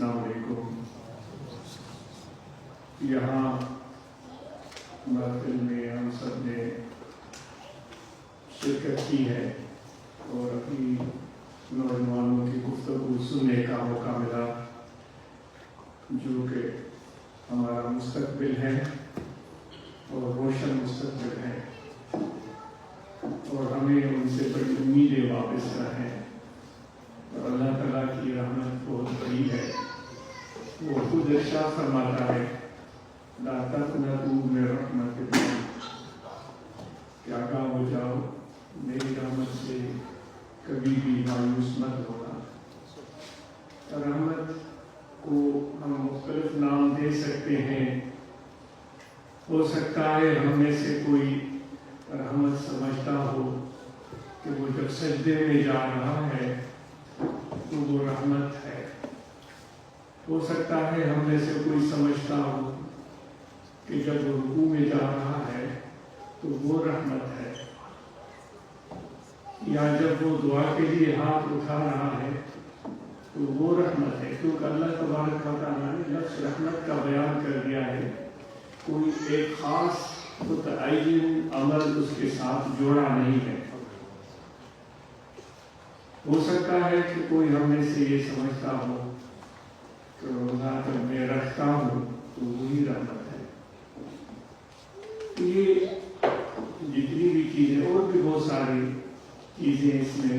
السلام علیکم۔ یہاں محفل میں ہم سب نے شرکت کی ہے اور اپنی نوجوانوں کی گفتگو سننے کا موقع ملا جو کہ ہمارا مستقبل ہے اور روشن مستقبل ہے، اور ہمیں ان سے بڑی امیدیں وابستہ ہیں، اور اللہ تعالیٰ کی رحمت بہت بڑی ہے۔ وہ خود ارشاد فرماتا ہے لا تقنطوا من رحمت اللہ، کہ آگاہ ہو جاؤ میری رحمت سے کبھی بھی مایوس مت ہونا۔ رحمت کو ہم مختلف نام دے سکتے ہیں، ہو سکتا ہے ہم میں سے کوئی رحمت سمجھتا ہو کہ وہ جب سجدے میں جا رہا ہے تو وہ رحمت ہے، ہو سکتا ہے ہم میں سے کوئی سمجھتا ہو کہ جب وہ رکوع میں جا رہا ہے تو وہ رحمت ہے، یا جب وہ دعا کے لیے ہاتھ اٹھا رہا ہے تو وہ رحمت ہے، کیونکہ اللہ تبارک و تعالیٰ نے لفظ رحمت کا بیان کر دیا ہے، کوئی ایک خاص متعین عمل اس کے ساتھ جوڑا نہیں ہے۔ ہو سکتا ہے کہ کوئی ہم میں سے یہ سمجھتا ہو کہ روزہ جب میں رکھتا ہوں تو وہی رحمت ہے۔ یہ جتنی بھی چیزیں اور بھی بہت ساری چیزیں اس میں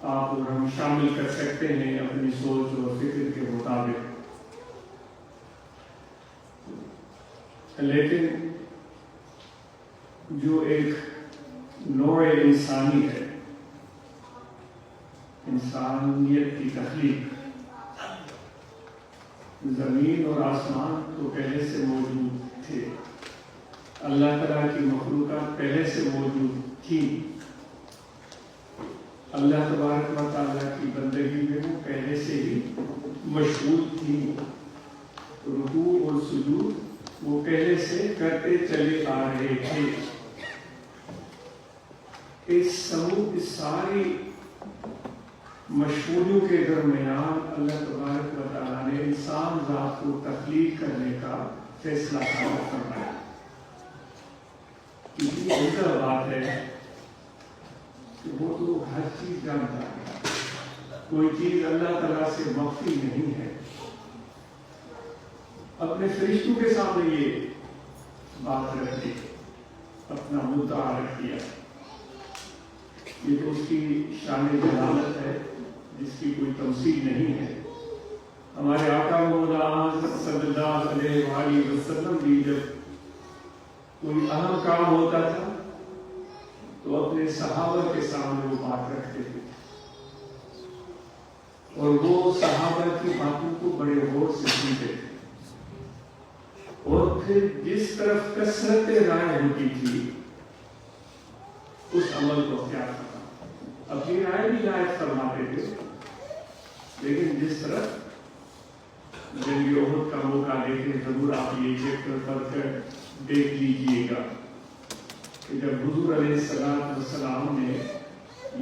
آپ اور ہم شامل کر سکتے ہیں اپنی سوچ اور فکر کے مطابق، لیکن جو ایک نوع انسانی ہے، انسانیت کی تخلیق، زمین اور آسمان تو پہلے سے موجود تھے، اللہ تعالیٰ کی مخلوقات پہلے سے موجود تھی، اللہ تبارک و تعالیٰ کی بندگی میں وہ پہلے سے ہی مشغول تھی، رکوع اور سجود وہ پہلے سے کرتے چلے آ رہے تھے۔ اس ساری مشغولیوں کے درمیان اللہ تبارک و تعالیٰ نے انسان ذات کو تخلیق کرنے کا فیصلہ فرمایا۔ اتنی عمدہ بات ہے کہ وہ تو ہر چیز جانتا ہے، کوئی چیز اللہ تعالیٰ سے مخفی نہیں ہے۔ اپنے فرشتوں کے سامنے یہ بات رکھ دی، اپنا مدعا رکھ دیا، یہ تو اس کی شان جلالت ہے جس کی کوئی تمثیل نہیں ہے۔ ہمارے آقا مولانا صلی اللہ علیہ وآلہ وسلم بھی جب کوئی اہم کام ہوتا تھا تو اپنے صحابہ کے سامنے وہ بات رکھتے تھے، اور وہ صحابہ کی باتوں کو بڑے غور سے سنتے تھے، اور پھر جس طرف کثرت رائے ہوتی تھی اس عمل کو اختیار کرنا، اپنی رائے بھی رعایت فرماتے تھے، لیکن جس طرح جنگ احد کا موقع دیکھیں ضرور آپ یہ چیپٹر پڑھ کر دیکھ لیجئے گا کہ جب حضور علیہ السلام نے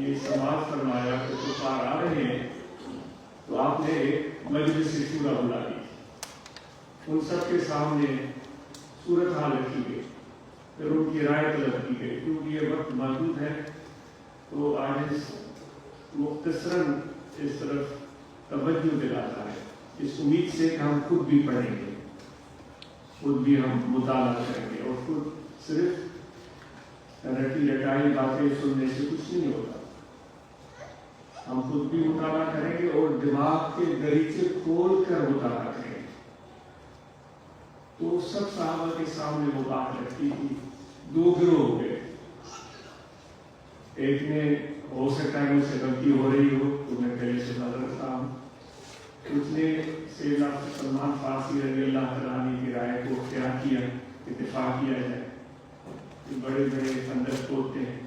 یہ سماعت فرمایا کہ کفار آ رہے ہیں تو آپ نے ایک مجلس شورا بلا لی، ان سب کے سامنے صورتحال رکھی گئی، پھر ان کی رائے طلب کی گئی، کیونکہ یہ وقت محدود ہے تو آج مختصراً اس طرف توجہ دلاتا ہے، اس امید سے کہ ہم خود بھی پڑھیں گے، خود بھی ہم مطالعہ کریں گے، اور خود صرف رٹی رٹائی باتیں سننے سے کچھ نہیں ہوتا، ہم خود بھی مطالعہ کریں گے اور دماغ کے دریچے کھول کر مطالعہ کریں گے۔ تو سب صحابہ کے سامنے وہ بات رکھی تھی، دو گروہ ہو گئے، ایک نے ہو سکتا ہے مجھ سے غلطی ہو رہی ہو تو میں پہلے سے نظر رکھتا ہوں، اس نے سیدنا سلمان فارسی رضی اللہ تعالیٰ عنہ کی رائے کو اختیار کیا، اتفاق کیا جائے، بڑے بڑے خندق ہوتے ہیں،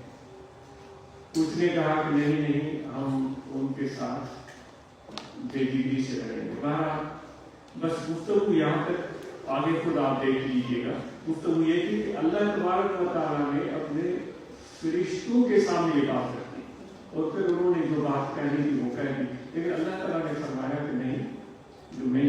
کچھ نے کہا کہ نہیں ہم ان کے ساتھ بے دلی سے رہیں گے۔ بہرحال بس گفتگو یہاں تک، آگے خود آپ دیکھ لیجئے گا، گفتگو یہ تھی کہ اللہ تبارک و تعالیٰ نے اپنے فرشتوں کے سامنے یہ بات رکھی، اور پھر انہوں نے جو بات کہنی تھی وہ کہہ دی، لیکن اللہ تعالیٰ نے فرمایا کہ نہیں، جو میں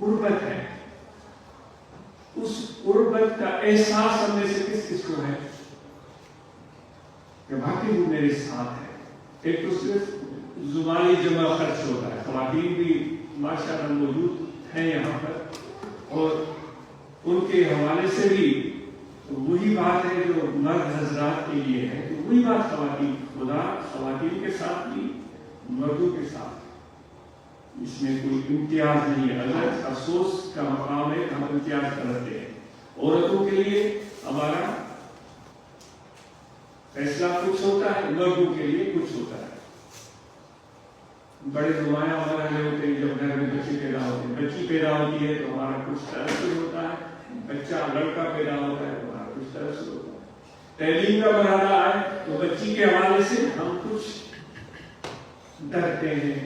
قربت ہے، اس قربت کا احساس ہم میں سے کس کس کو ہے کہ واقعی وہ میرے ساتھ ہے۔ ایک تو صرف زبانی جمع خرچ ہوتا ہے، خواتین بھی ماشاءاللہ موجود ہیں یہاں پر، اور ان کے حوالے سے بھی وہی بات ہے جو مرد حضرات کے لیے ہے، تو وہی بات خواتین، خدا خواتین کے ساتھ بھی مردوں کے ساتھ، اس میں کوئی امتیاز نہیں ہے۔ اگر افسوس کا مقام ہے کہ ہم امتیاز کرتے ہیں، عورتوں کے لیے ہمارا فیصلہ کچھ ہوتا ہے، مردوں کے لیے کچھ ہوتا ہے۔ بڑے نمایاں مرحلے ہوتے ہیں جب گھر میں بچے پیدا ہوتے ہیں، بچی پیدا ہوتی ہے تو ہمارا کچھ تأثر ہوتا ہے، بچہ لڑکا پیدا ہوتا ہے تو ہمارا کچھ تأثر ہوتا ہے، تعلیم کا مرحلہ آئے تو بچی کے حوالے سے ہم کچھ ڈرتے ہیں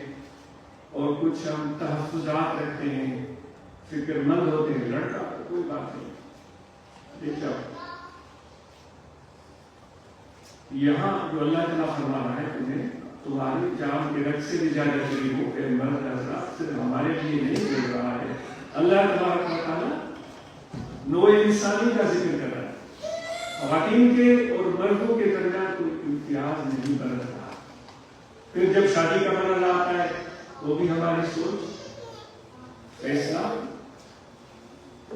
اور کچھ ہم تحفظات رکھتے ہیں، فکر مند ہوتے ہیں۔ لڑکا کوئی بات نہیں، دیکھا یہاں جو اللہ تعالیٰ فرما رہا ہے تمہیں تمہاری جان کے رگ سے بھی زیادہ قریب ہو کہ مرد حضرات صرف ہمارے لیے نہیں بول رہا ہے، اللہ تبارک و تعالیٰ نوع انسانی کا ذکر کر رہا ہے، خواتین کے اور مردوں کے درمیان کوئی امتیاز نہیں برت رہا۔ پھر جب شادی کا مرحلہ آتا ہے تو بھی ہماری سوچ فیصلہ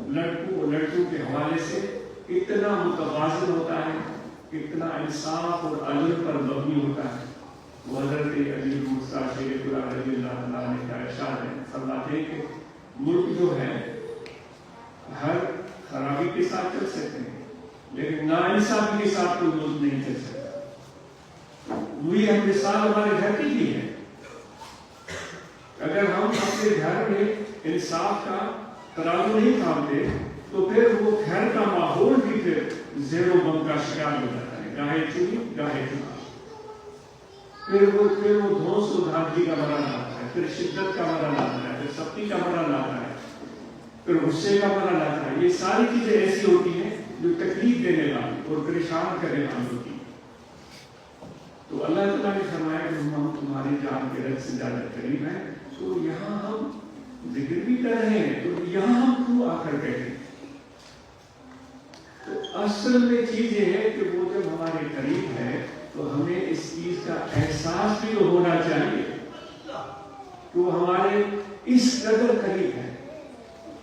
لڑکوں اور لڑکیوں کے حوالے سے اتنا متوازن ہوتا ہے، اتنا انصاف اور عدل پر مبنی ہوتا ہے۔ وہ حضرت علی موسیٰ شیر قرآن رضی اللہ عنہ نے کا ارشاد ہے، فرماتے ہیں کہ ملک جو ہے ہر خرابی کے ساتھ چل سکتے ہیں لیکن ناانصافی کے ساتھ کوئی ملک نہیں چل سکتا۔ وہی ہم مثال ہمارے گھر کی بھی ہے، اگر ہم اپنے گھر میں انصاف کا ترازو نہیں تھامتے تو پھر وہ گھر کا ماحول بھی پھر زیر و بم کا شکار ہو جاتا ہے، گاہے چوری گاہے چوری، پھر وہ دھوس و دھاندلی کا مرحلہ آتا ہے، پھر شدت کا مرحلہ آتا ہے، پھر سختی کا مرحلہ آتا ہے، پھر غصے کا مرحلہ آتا ہے۔ یہ ساری چیزیں ایسی ہوتی ہیں جو تکلیف دینے والی اور پریشان کرنے والی ہوتی ہیں۔ تو اللہ تعالیٰ نے فرمایا کہ ہم تمہاری جان کے رگ سے زیادہ قریب ہیں، تو یہاں ہم ذکر بھی کر رہے ہیں تو یہاں ہم کیوں آ کر کہتے ہیں؟ تو اصل میں چیز یہ ہے کہ وہ جب ہمارے قریب ہے تو ہمیں اس چیز کا احساس بھی تو ہونا چاہیے کہ وہ ہمارے اس قدر قریب ہے۔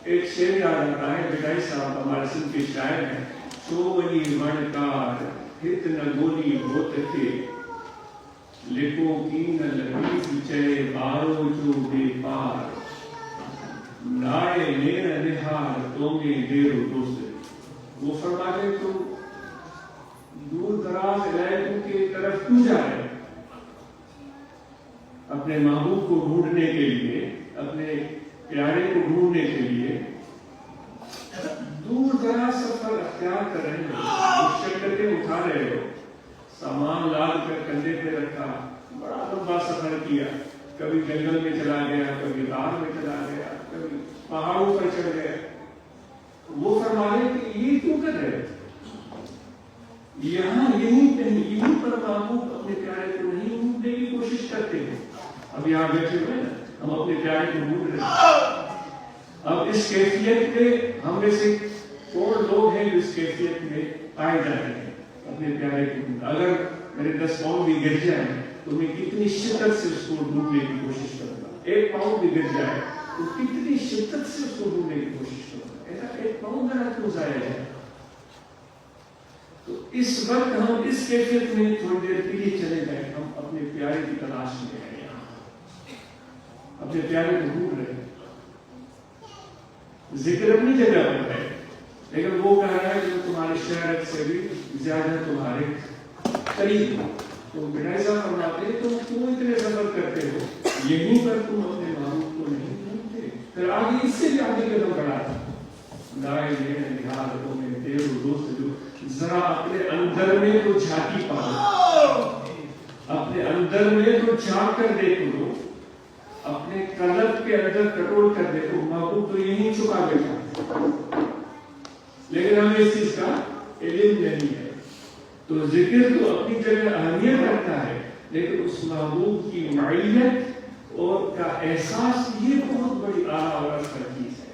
ایک شعر یاد آتا ہے، بٹائی صاحب ہمارے سندھ کے شاعر ہیں، چولی منکار ہت نہ گولی ہوت کے لکھو کی نہ لگی چے بارو جو بے پار نائے لین نہار تومے دیرو دوسرے۔ وہ فرماتے تو دور دراز علاقوں کی طرف کیوں جا رہے ہیں؟ اپنے محبوب کو ڈھونڈنے کے لیے، اپنے پیارے کو ڈھونڈنے کے لیے دور دراز سفر اختیار کر رہے ہیں، مشقتیں اٹھا رہے ہو، سامان لاد کر کندھے پہ رکھا، بڑا لمبا سفر کیا، کبھی جنگل میں چلا گیا، کبھی غار میں چلا گیا، کبھی پہاڑوں پر چڑھ گیا۔ وہ فرما رہے کہ یہ کیوں کر رہے؟ یہاں یہیں پر محبوب اپنے پیارے کو نہیں ڈھونڈنے کی کوشش کرتے ہیں۔ اب یہاں بیٹھے ہوئے نا، ہم اپنے پیارے کو ڈھونڈ رہے ہیں۔ اب اس کیفیت میں ہم میں سے کون لوگ ہیں جو اس کیفیت میں پائے جاتے ہیں اپنے پیارے کو ڈھونڈ؟ اگر میرے 10 پاؤں بھی گر جائیں تو میں کتنی شدت سے اس کو ڈھونڈنے کی کوشش کروں گا۔ 1 پاؤں بھی گر جائے تو کتنی شدت سے اس کو ڈھونڈنے کی کوشش کروں گا۔ ایسا 1 پاؤں میرا کیوں ضائع ہے؟ تو اس وقت ہم اس کیفیت میں تھوڑی دیر کے لیے چلے گئے، ہم اپنے پیارے کی تلاش میں ہیں، اپنے پیارے کو ڈھونڈ رہے ہیں۔ ذکر اپنی جگہ پر ہے لیکن وہ کہہ رہا ہے کہ تمہارے شہرت سے بھی زیادہ تمہارے قریب ہو۔ تو بٹائی صاحب فرماتے ہیں تم کیوں اتنے سفر کرتے ہو؟ یہیں پر تم اپنے محبوب کو نہیں ڈھونڈتے؟ پھر آگے اس سے بھی آگے قدم بڑھاتا گائے لین نہار تمہیں دیرو دوست جو، ذرا اپنے اندر میں تو جھانکی پاؤ، اپنے اندر میں تو جھانک کر دیکھ لو، اپنے قلب کے اندر ٹٹول کر دیکھو، محبوب تو یہیں چھپا بیٹھا، لیکن ہمیں اس چیز کا علم نہیں ہے۔ تو ذکر تو اپنی جگہ اہمیت رکھتا ہے لیکن اس محبوب کی معیت اور کا احساس یہ بہت بڑی اعلیٰ اور افضل چیز ہے۔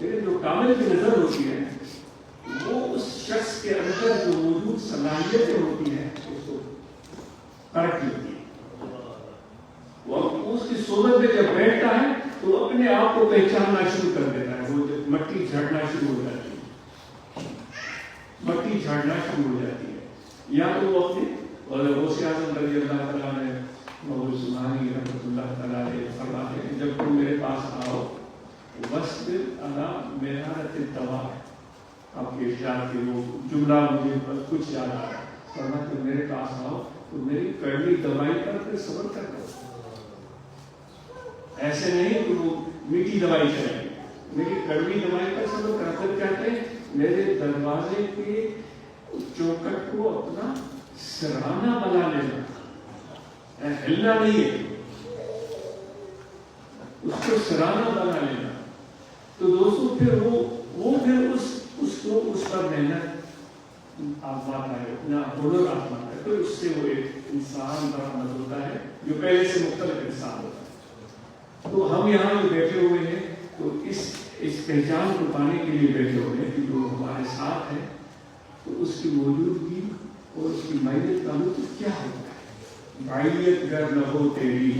لیکن جو کامل کی نظر ہوتی ہے وہ اس شخص کے اندر جو موجود صلاحیتیں ہوتی ہیں اس کو پرکھ لیتی ہے. وہ اس کی صورت میں جب بیٹھتا ہے تو اپنے آپ کو پہچاننا شروع کر دیتا ہے. وہ جب مٹی جھڑنا شروع ہو جاتی ہے، مٹی جھڑنا شروع ہو جاتی ہے، یا تو وہ اپنے غوث اعظم رضی اللہ تعالیٰ نے مولانا سبحانی رحمۃ اللہ تعالیٰ علیہ فرماتے ہیں جب تم میرے پاس آؤ وَاصْبِرْ عَلَىٰ مِحَنَةِ الدَّوَاءِ. آپ کے ارشاد کے وہ جملہ مجھے کچھ یاد آ رہا ہے. فرمایا تم میرے پاس آؤ تو میری کڑوی دوائی پر پھر صبر کر دو. ایسے نہیں کہ وہ میٹھی دوائی چلے، میری کڑوی دوائی پر صبر کر. پھر کہتے ہیں میرے دروازے کے چوکٹ کو اپنا سرانہ بنا لینا، ہلنا نہیں ہے، اس کو سرانہ بنا لینا. تو دوستو پھر وہ پھر اس کو اس پر محنت آزماتا ہے، اپنا ہنر آزماتا ہے، تو اس سے وہ ایک انسان برآمد ہوتا ہے جو پہلے سے مختلف انسان ہوتا ہے. تو ہم یہاں جو بیٹھے ہوئے ہیں تو اس پہچان کو پانے کے لیے بیٹھے ہوئے ہیں کہ جو ہمارے ساتھ ہے تو اس کی موجودگی اور اس کی معیت کا لطف کیا ہوتا ہے. معیت گر نہ ہو تیری،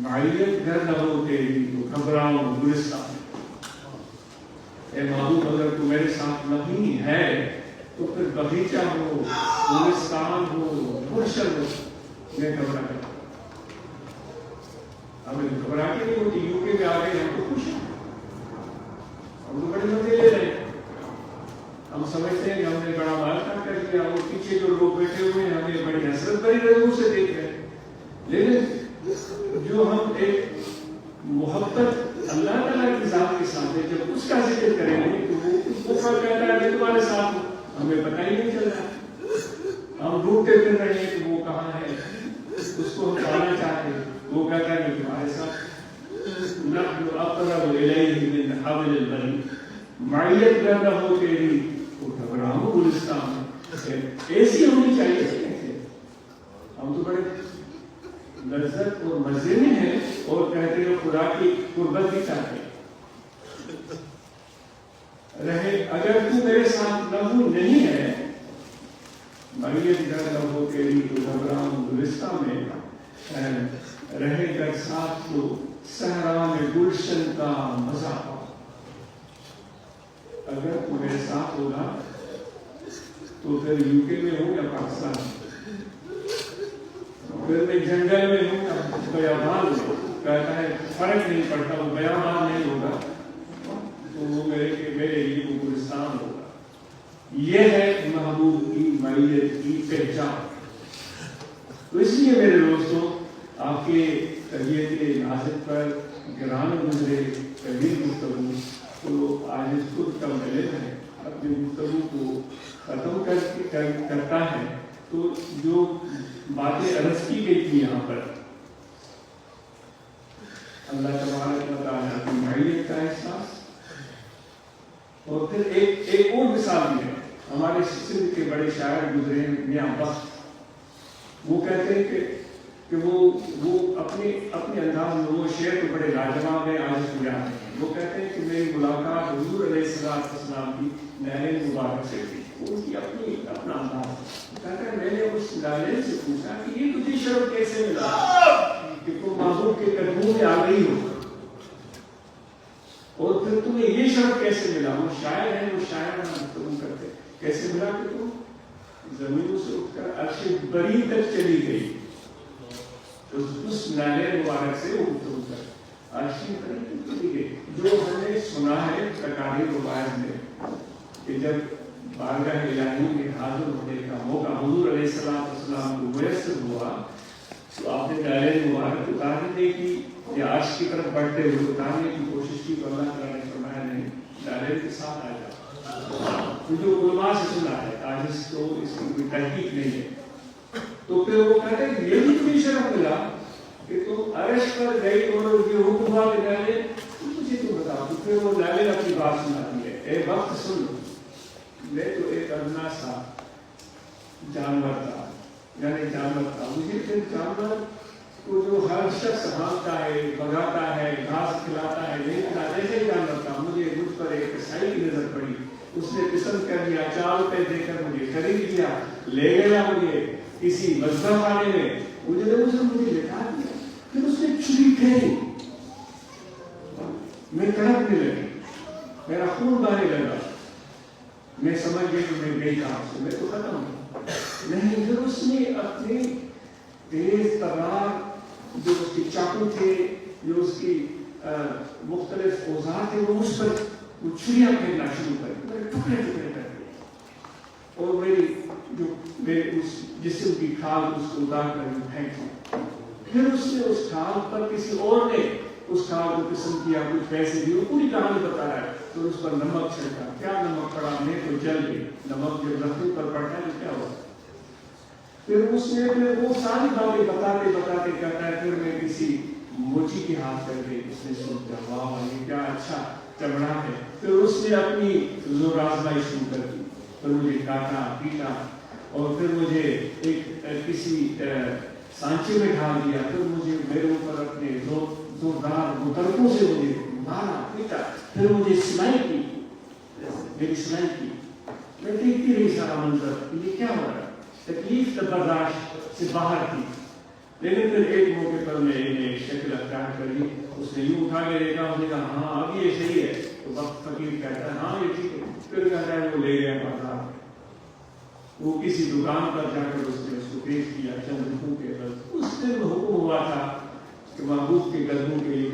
معیت گر نہ ہو تیری تو گھبراؤں گلستان. اے محبوب اگر تو میرے ساتھ نہیں ہے تو پھر بغیچہ ہو، گلستان ہو، گلشن ہو، میں گھبرا کرتا. ہمیں گھبراہٹ نہیں ہوتی. یو کے میں آ گئے ہم تو خوش ہیں، ہم تو بڑے مزے لے رہے ہیں. ہم سمجھتے ہیں کہ ہم نے بڑا مال کام کر لیا، اور پیچھے جو لوگ بیٹھے ہوئے ہیں ہمیں بڑی حسرت بھری نظروں سے دیکھ رہے ہیں. لیکن جو ہم ایک محبت اللہ تعالیٰ کی ذات کے ساتھ ہے، جب اس کا ذکر کریں گے تو وہ کہتا ہے کہ تمہارے ساتھ ہمیں پتہ ہی نہیں چل رہا. ہم ڈھونڈتے پھر رہے ہیں کہ وہ کہاں ہے، اس کو ہم پانا چاہتے ہیں. وہ کہتا ہے کہ تمہارے ساتھ نحن اقرب الیہ من حبل الورید. معیت گر نہ ہو تیری تو گھبراؤں گلستان. ایسی ہونی چاہیے. ہم تو بڑے لذت اور مزے میں ہیں اور کہتے ہیں خدا کی قربت بھی چاہتے رہے. اگر تو میرے ساتھ لہو نہیں ہے، معیت گر نہ ہو تیری تو گھبراؤں گلستان میں رہے گر ساتھ تو صحرا میں گلشن کا مزہ پاؤ. اگر تو میرے ساتھ ہوگا تو پھر یو کے میں ہوں یا پاکستان میں، پھر میں جنگل میں ہوں یا بیابان میں، کہتا ہے فرق نہیں پڑتا. وہ بیابان نہیں ہوگا تو وہ میرے لیے وہ گلستان ہوگا. یہ ہے محبوب کی معیت کی پہچان. تو اس لیے میرے دوستوں آپ کے طبیعت نازک پر گران گزرے طویل گفتگو تو آج خود کا ملک ہے اپنی گفتگو کو ختم کرتا ہے. تو جو باتیں عرض کی گئی تھی یہاں پر اللہ تبارک و تعالیٰ کی معیت کا احساس، اور پھر ایک اور مثال بھی ہے. ہمارے سندھ کے بڑے شاعر گزرے ہیں میاں بخت. وہ کہتے ہیں کہ وہ اپنے انداز میں وہ شعر تو بڑے لاجواب ہیں، آج پورا ہیں. وہ کہتے ہیں کہ میری ملاقات حضور علیہ السلام کی نہر مبارک سے تھی. ان کی اپنا انداز. کہتا ہے میں نے اس لالے سے پوچھا کہ یہ تجھے شرف کیسے ملا کہ تم محبوب کے قدموں میں آ گئی ہو، اور پھر تمہیں یہ شرف کیسے ملا. وہ شاعر ہیں، وہ شاعر گفتگو کرتے کیسے ملا کہ تم زمینوں سے اٹھ کر عرش بری تک چلی گئی. اس نالے مبارک سے وہ گفتگو کر عرش بری تک چلی گئی. جو ہم نے سنا ہے تقاریر روایت میں کہ جب بارگاہ الہی میں حاضر ہونے کا موقع حضور علیہ السلام کو میسر ہوا تو آپ نے نالے مبارک اتارنے نہیں کی یا عرش کی طرف بڑھتے ہوئے اتارنے کی کوشش کی تو اللہ تعالیٰ نے فرمایا نہیں، نالے کے ساتھ آ جاؤ. جو علماء سے سنا ہے، آج اس کو اس کی کوئی تحقیق نہیں ہے. تو پھر وہ کہتے ہیں یہ بھی تمہیں شرف ملا کہ تم عرش پر گئی اور یہ حکم ہوا کہ نالے مجھے تو بتاؤ. تو پھر وہ نالے اپنی بات سناتی ہے. اے وقت سن، میں تو ایک ادنا سا جانور تھا، یعنی جانور تھا. مجھے پھر جانور کو جو ہر شخص ہانکتا ہے، بگاتا ہے، گھاس کھلاتا ہے، نہیں کھلاتا، ایسے ہی جانور تھا. مجھے پر ایک عیسائی کی نظر پڑی، اس نے پسند کر لیا، 4 روپے دے کر مجھے خرید لیا، لے گیا مجھے کسی مذہب خانے میں، مجھے لٹا دیا، پھر اس نے چھری پھیری، میں تڑپنے لگی، میرا خون بہنے لگا، میں سمجھ گئی کہ میں گئی کہاں سے، میں تو ختم ہوں۔ نہیں، پھر اس نے اپنے تیز ترار جو اس کے چاقو تھے، جو اس کی مختلف اوزار تھے، وہ مجھ پر وہ چھریاں پھینکنا شروع کر دی، میرے ٹکڑے ٹکڑے کر دیے، اور میرے اس جسم کی کھال اس کو اتار کر پھینک دی۔ پھر اس نے اس کھال پر کسی اور نے اس کھال کو پسند کیا، کچھ پیسے دیے، پوری کہانی بتا رہا ہے، تو اس پر نمک چھڑکا، کیا نمک پڑا، میں تو جل گئی، نمک جب زخم پر پڑتا ہے تو کیا ہوتا ہے۔ پھر اس نے وہ ساری باتیں بتاتے بتاتے کہتا ہے، پھر میں کسی موچی کے ہاتھ کر گئی، اس نے سوچا واہ یہ کیا اچھا چمڑا ہے، پھر اس نے اپنی زور آزمائی شروع کر دی، پھر مجھے کاٹا پیٹا، اور پھر مجھے ایک کسی سانچے میں ڈال دیا، پھر مجھے میرے اوپر اپنے زوردار مترکوں سے مجھے مارا پیٹا، پھر مجھے سلائی کی، میری سلائی کی، میں دیکھتی رہی سارا منظر، یہ کیا ہو رہا ہے، تکلیف برداشت سے باہر تھی۔ لیکن پھر ایک موقع پر میں نے شکل اختیار کری، اس نے یوں اٹھا کے دیکھا، اس نے کہا ہاں اب یہ صحیح ہے، تو وقت فقیر کہتا ہے ہاں یہ ٹھیک ہے، پھر کہتا ہے وہ لے گیا بازار، وہ کسی دکان پر جا کر اس نے اس کو پیش کیا چند روپوں کے بس۔ اس دن حکم ہوا تھا کہ محبوب کے قدموں کے لیے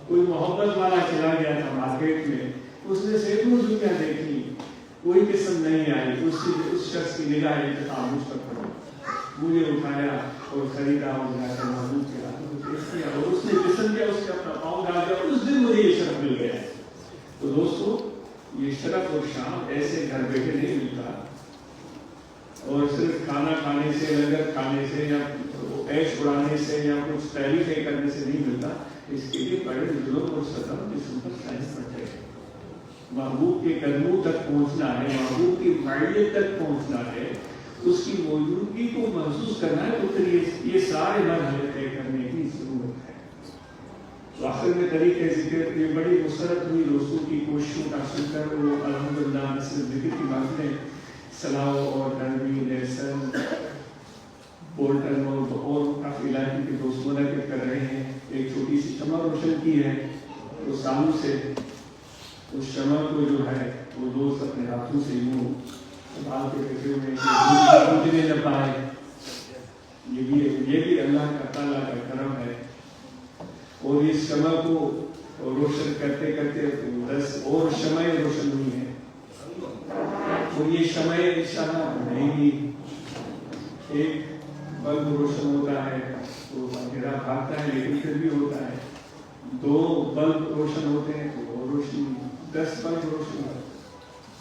کوئی محبت والا چلا گیا تھا مارکیٹ میں، اس نے سینکڑوں جوتیاں دیکھی، کوئی قسم نہیں آئی، اس شخص کی نگاہ انتخاب مجھ پر پڑی، مجھے اٹھایا اور خریدا اور جا کر محبوب کے ہاتھوں کو پیش کیا، اور اس نے پسند کیا، اس نے اپنا پاؤں ڈال دیا، اس دن مجھے یہ شرف مل گیا۔ تو دوستو یہ شرف اور شان ایسے گھر بیٹھے نہیں ملتا، اور صرف کھانا کھانے سے، لنگر کھانے سے، یا عیش اڑانے سے، یا کچھ تعریفیں کرنے سے نہیں ملتا، اس کے لیے بڑے ظلم اور ستم جسم پر سہن پڑتے ہیں۔ محبوب کے قدموں تک پہنچنا ہے، محبوب کی معیت تک پہنچنا ہے، اس کی موجودگی کو محسوس کرنا ہے، تو پھر یہ سارے مرحلے طے کرنے کی ضرورت ہے۔ تو آخر میں طریقہ ذکر یہ بڑی مسرت ہوئی دوستوں کی کوششوں کا سن کر، وہ الحمدللہ نہ صرف ذکر کی باتیں سلاؤ اور ڈنوی نیسن بولٹن اور کافی علاقے کے دوست منعقد کر رہے ہیں۔ ایک چھوٹی سی شمع روشن کی ہے تو سالوں سے اس شمع کو جو ہے وہ دوست اپنے ہاتھوں سے یوں سنبھال کے رکھے ہوئے بجھنے نہ پائے، یہ بھی اللہ کا تعالیٰ کا کرم ہے۔ اور اس شمع کو روشن کرتے کرتے 10 اور شمعیں روشن ہوئی ہیں، اور یہ شمعیں انشاءاللہ نہیں، ایک بلب روشن ہوتا ہے تو اندھیرا بھاگتا ہے لیکن پھر بھی ہوتا ہے، 2 بلب روشن ہوتے ہیں تو اور روشنی، 10 بلب روشن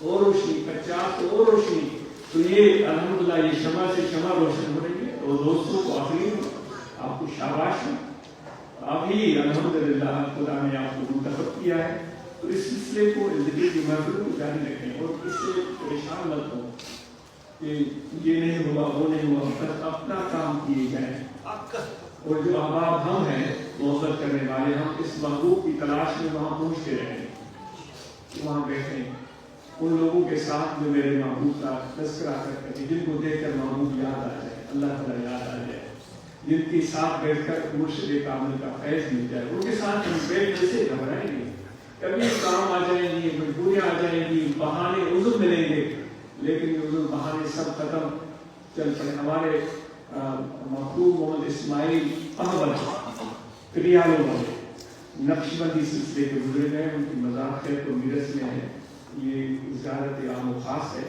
اور روشنی، 50 اور روشنی، تو یہ الحمدللہ یہ شمع سے شمع روشن ہو رہی ہے۔ تو دوستوں کو آخری آپ کو شاباش، ابھی الحمدللہ خدا نے آپ کو منتخب کیا ہے، تو اس سلسلے کو زندگی کی محفلوں کو جاری رکھیں، اور اس سے پریشان مت ہو کہ یہ نہیں ہوا وہ نہیں ہوا، بس اپنا کام کیے جائیں، اور جو احباب ہم ہیں محبت کرنے والے، ہم اس محبوب کی تلاش میں وہاں پہنچتے رہیں، وہاں بیٹھیں ان لوگوں کے ساتھ جو میرے محبوب کا تذکرہ کرتے ہیں، جن کو دیکھ کر محبوب یاد آ جائے، اللہ تعالیٰ یاد آ جائے، جن کے ساتھ بیٹھ کر مرشد کامل کا فیض مل جائے، ان کے ساتھ ہم بیٹھنے سے گھبرائیں گے، کبھی کام آ جائیں گی، مجبوریاں آ جائیں گی، بہانے عذر ملیں گے، لیکن یہ عذر بہانے سب ختم چل پڑے۔ ہمارے محبوب محمد اسماعیل احمد کریالوں والے نقش بندی سلسلے کے گزرے گئے، ان کی مزار خیر کو میرس میں ہے، یہ زیارت عام و خاص ہے۔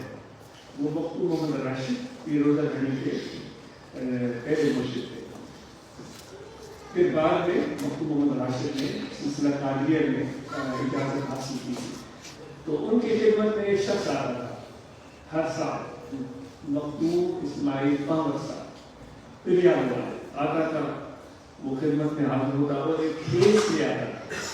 وہ مختوم محمد راشد روزہ گھڑی کے پہلے مرشد تھے، پھر بعد میں مختوم محمد راشد نے سلسلہ قادریہ میں اجازت حاصل کی تھی، تو ان کی خدمت میں ایک شخص آتا تھا ہر سال، مختوم اسماعیل احمد صاحب کریالوں والے آتا تھا، وہ خدمت میں حاضر ہوتا اور ایک کھیت سے آتا تھا،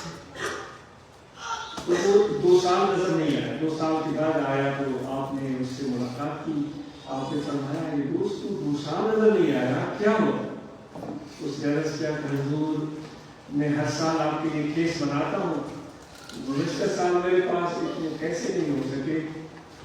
تو وہ 2 سال نظر نہیں آیا، 2 سال کے بعد آیا تو آپ نے اس سے ملاقات کی، آپ نے فرمایا یہ دوست تو 2 سال نظر نہیں آیا، کیا ہوا؟ اس نے عرض کیا کہ حضور میں ہر سال آپ کے لیے کیس بناتا ہوں،